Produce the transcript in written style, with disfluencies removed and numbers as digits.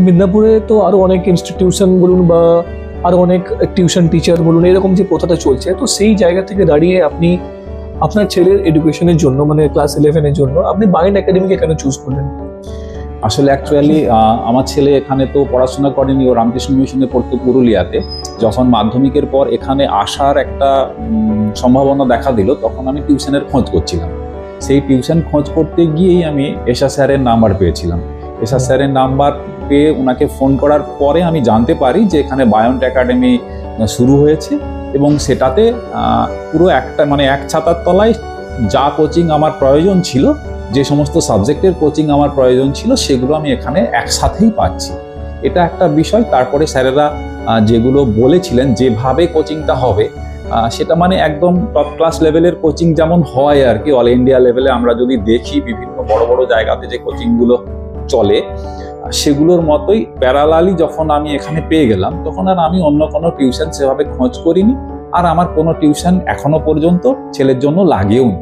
মিদনাপুরে তো আরো অনেক ইনস্টিটিউশন বলুন বা আরো অনেক টিউশন টিচার বলুন, এরকম যে প্রথাটা চলছে, তো সেই জায়গা থেকে দাঁড়িয়ে আপনি আপনার ছেলের এডুকেশনের জন্য মানে ক্লাস 11-এর জন্য আপনি বাইন্ড একাডেমিকে কেন চুজ করলেন? আসলে অ্যাকচুয়ালি আমার ছেলে এখানে তো পড়াশোনা করেনি, ও রামকৃষ্ণ মিশনে পড়তো পুরুলিয়াতে। যখন মাধ্যমিকের পর এখানে আসার একটা সম্ভাবনা দেখা দিল, তখন আমি টিউশনের খোঁজ করছিলাম। সেই টিউশন খোঁজ করতে গিয়েই আমি এশা স্যারের নাম্বার পেয়েছিলাম। এশা স্যারের নাম্বার পেয়ে ওনাকে ফোন করার পরে আমি জানতে পারি যে এখানে বায়ন্ট একাডেমি শুরু হয়েছে, এবং সেটাতে পুরো একটা মানে এক ছাতার তলায় যা কোচিং আমার প্রয়োজন ছিল, যে সমস্ত সাবজেক্টের কোচিং আমার প্রয়োজন ছিল, সেগুলো আমি এখানে একসাথেই পাচ্ছি। এটা একটা বিষয়। তারপরে স্যারেরা যেগুলো বলেছিলেন যেভাবে কোচিংটা হবে, সেটা মানে একদম টপ ক্লাস লেভেলের কোচিং যেমন হয় আর কি, অল ইন্ডিয়া লেভেলে আমরা যদি দেখি বিভিন্ন বড় বড় জায়গাতে যে কোচিংগুলো চলে, সেগুলোর মতোই প্যারালালি যখন আমি এখানে পেয়ে গেলাম, তখন আর আমি অন্য কোনো টিউশন সেভাবে খোঁজ করিনি, আর আমার কোনো টিউশন এখনো পর্যন্ত ছেলের জন্য লাগেও নি।